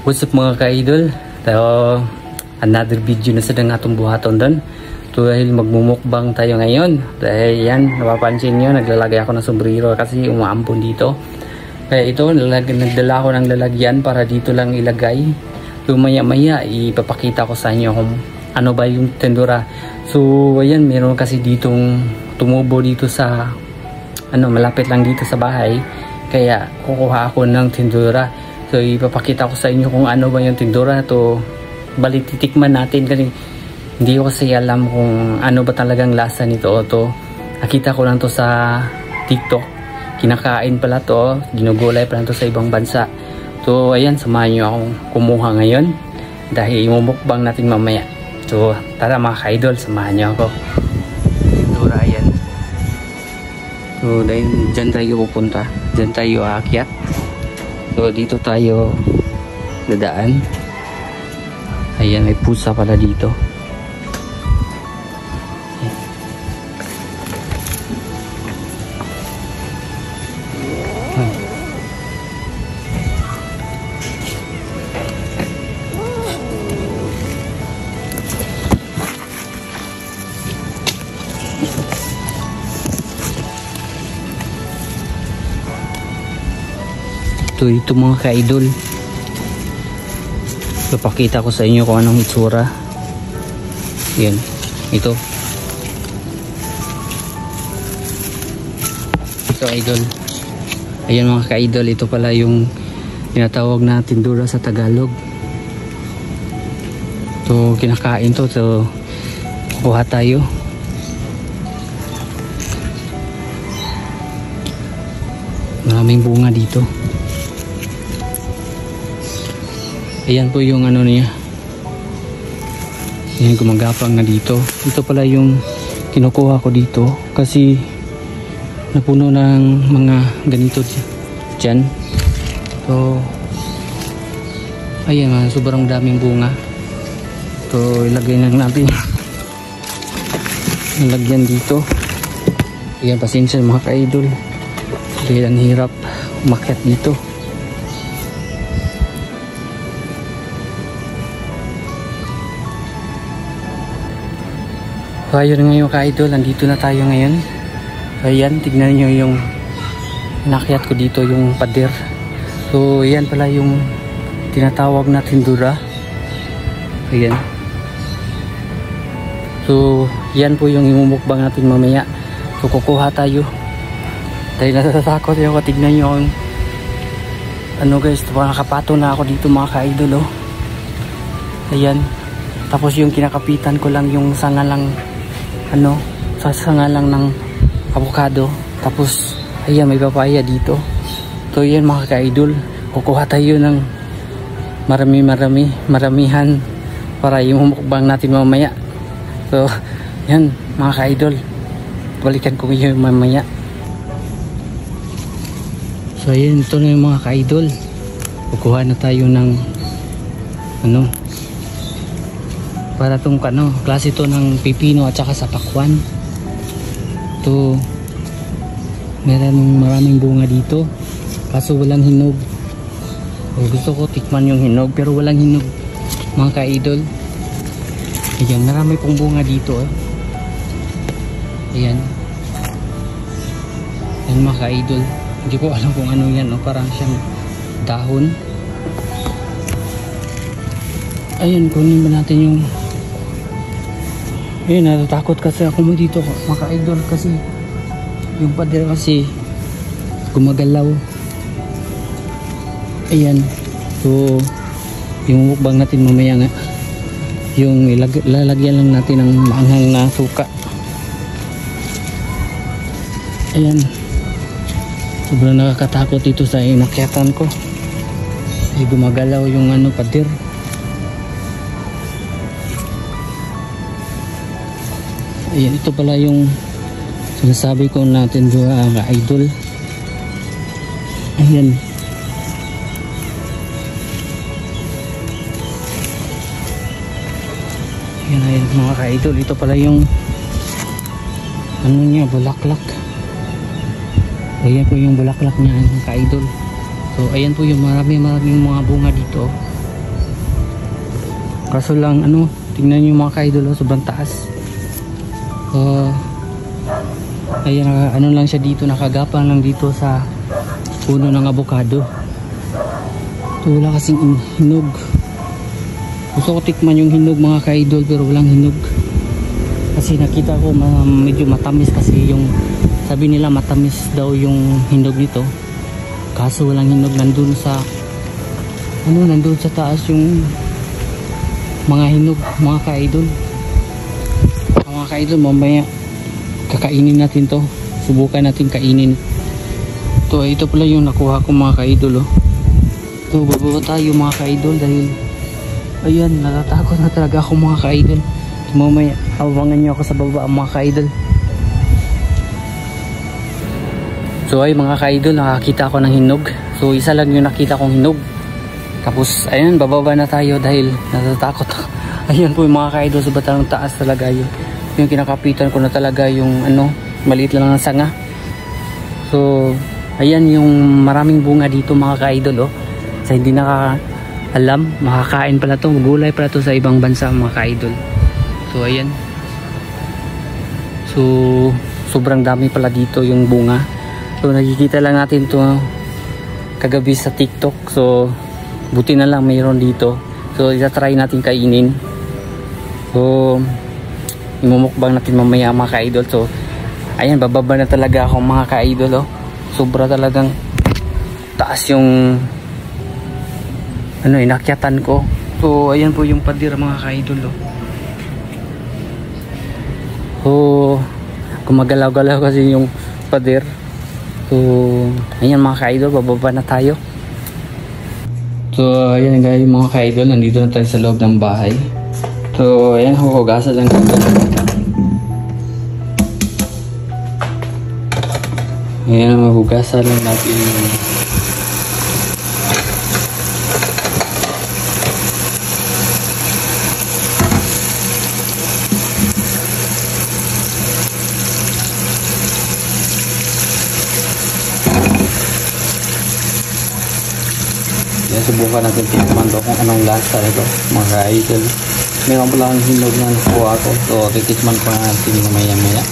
What's up mga ka-idol? Tayo another video na sa atong buhaton doon. Dahil magmumukbang tayo ngayon. Dahil yan, napapansin nyo, naglalagay ako ng sombrero kasi umaampon dito. Kaya ito, nagdala ko ng lalagyan para dito lang ilagay. Maya maya ipapakita ko sa inyo kung ano ba yung tendura. So ayan, meron kasi ditong tumubo dito sa malapit lang dito sa bahay. Kaya kukuha ako ng tendura. So ipapakita ko sa inyo kung ano ba yung tindura to. Bali titikman natin kasi hindi ko kasi alam kung ano ba talagang lasa nito to. Nakita ko lang to sa TikTok. Kinakain pala to, ginugulay pala to sa ibang bansa. So ayan, samahan nyo akong kumuha ngayon dahil imumukbang natin mamaya. So tara mga ka-idol, samahan nyo ako. Tindura yan. So dahil dyan tayo pupunta, dyan tayo aakyat. So dito tayo dadaan. Ayan, may pusa pala dito. Ito mga ka-idol, papakita ko sa inyo kung anong itsura. Yan, ito idol. Ayan mga ka-idol, ito pala yung tinatawag na tindura sa Tagalog. Ito kinakain to. So kuha tayo. Maraming bunga dito. Ayan po yung ano niya. Ayan, gumagapang na dito. Ito pala yung kinukuha ko dito kasi napuno ng mga ganito dyan. So ayan, sobrang daming bunga. So ilagay na natin. Nalagyan dito. Ayan, pasensya mga ka-idol dahil ang hirap umakyat dito. So ayun ngayon ka-idol, nandito na tayo ngayon. So ayan, tignan nyo yung nakyat ko dito, yung pader. So ayan pala yung tinatawag na tindura. Ayan. So yan po yung imumukbang natin mamaya. So kukuha tayo. Dahil natatakot ako, tignan nyo yung guys, nakakapato na ako dito mga ka-idol oh. Ayan. Tapos yung kinakapitan ko lang yung sangalang sasangalang ng avocado. Tapos ayan, may papaya dito. So yan mga ka-idol, kukuha tayo ng maramihan para yung mukbang natin mamaya. So yan mga ka-idol, balikan ko yung mamaya. So ayan, ito na yung mga ka-idol, kukuha na tayo ng para itong klase ito ng pipino at saka sapakwan. Ito maraming bunga dito kaso walang hinog. Gusto ko tikman yung hinog pero walang hinog mga ka-idol. Ayan, marami pong bunga dito Ayan. Ayan mga ka-idol, hindi ko alam kung ano yan parang siyang dahon. Ayan, kunin ba natin yung natatakot kasi ako mo dito mga ka-idol kasi yung pader kasi gumagalaw. Ayan. So yung mukbang natin mamaya nga, yung lalagyan lang natin ng maanghang na suka. Ayan, sobrang nakakatakot dito sa inakyatan ko kasi gumagalaw yung pader. Ayan, ito pala yung sinasabi ko natin mga idol. Ayan. Ayan mga ka-idol, ito pala yung bulaklak. Ayan po yung bulaklak niya mga ka-idol. So ayan po yung maraming mga bunga dito. Kaso lang ano, tingnan nyo mga ka-idol, sobrang taas. Ayan, ano lang siya dito, nakagapang lang dito sa puno ng avocado. So, wala kasing hinog. Gusto ko tikman yung hinog mga ka-idol, pero walang hinog. Kasi nakita ko medyo matamis, kasi yung sabi nila matamis daw yung hinog nito. Kaso walang hinog. Nandun sa nandun sa taas yung mga hinog mga ka-idol. Mga ka-idol, mamaya kakainin natin to, subukan natin kainin to. Ito pala yung nakuha ko mga ka-idol. So bababa tayo mga ka-idol, dahil ayan, natatakot na talaga ako mga ka-idol. Mamaya hawangan nyo ako sa baba mga ka-idol. So ay mga ka-idol, nakakita ako ng hinog. So isa lang yung nakita kong hinog. Tapos ayun, bababa na tayo dahil natatakot ako. Ayun po yung mga ka-idol, sa batang taas talaga yun. Yung kinakapitan ko na talaga yung maliit lang ng sanga. So ayan yung maraming bunga dito mga ka-idol. Sa hindi nakaalam, makakain pala to, gulay pala to sa ibang bansa mga ka-idol. So ayan. So sobrang dami pala dito yung bunga. So nakikita lang natin to kagabi sa TikTok. So buti na lang mayroon dito. So isa-try natin kainin. So imumukbang natin mamaya mga ka-idol. So ayan, bababa na talaga ako mga ka-idol. Sobra talagang taas yung inakyatan ko. So ayan po yung pader mga ka-idol. Gumagalaw-galaw kasi yung pader. So ayan mga ka-idol, bababa na tayo. So ayan guys mga ka-idol, nandito na tayo sa loob ng bahay. So ayan, huhugasan lang ito. Ayan, mahugasan lang natin yung subukan natin tikman to kung anong lasa ito mga ka-idol. Meron pala ang hinog na nakuha ko. So titikman ko natin mamaya maya.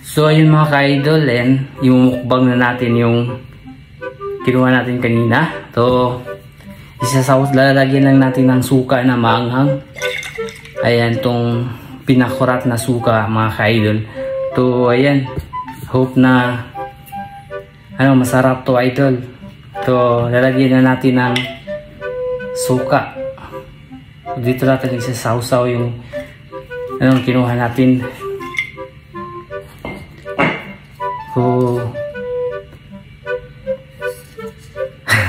So ayun mga ka-idol, yung mukbang na natin yung kinuha natin kanina. So lalagyan lang natin ng suka na maanghang. Ayan, tong pinakurat na suka mga ka-idol. So ayan, hope na masarap to idol. So lalagyan na natin ng suka. Dito natin isasawsaw yung kinuha natin. So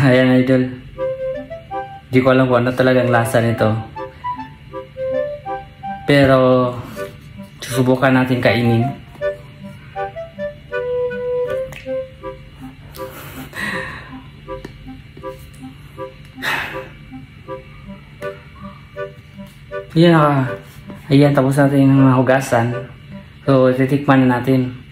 ayan idol, di ko alam kung ano talagang lasa nito, pero susubukan natin kainin. Ayan, tapos natin yung mga hugasan. So titikman na natin.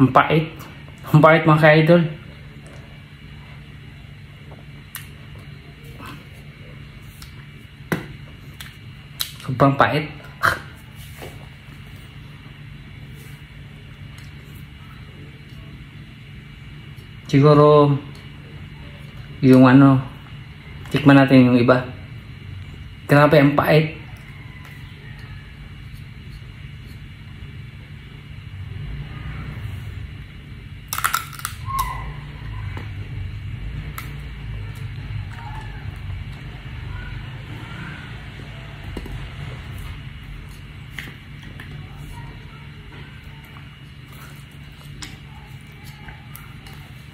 Ang pait. Ang pait mga ka-idol. Sobrang pait. Siguro yung tikman natin yung iba. Grabe ang pait.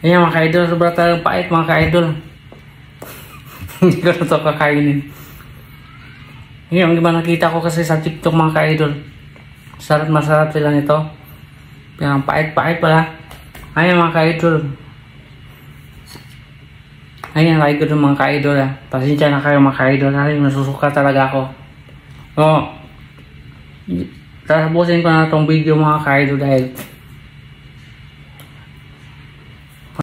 Ayan mga ka-idol, sobrang talagang pait mga ka-idol. Hindi ko na ito kakainin. Yung iba nakita ko kasi sa TikTok mga ka-idol. Masarap sila nito. Pero pait-pait pala. Ayan mga ka-idol. Ayan mga ka-idol. Pasensya na kayo mga ka-idol. Ay, nasusuka talaga ako. So, tatapusin ko na itong video mga ka-idol dahil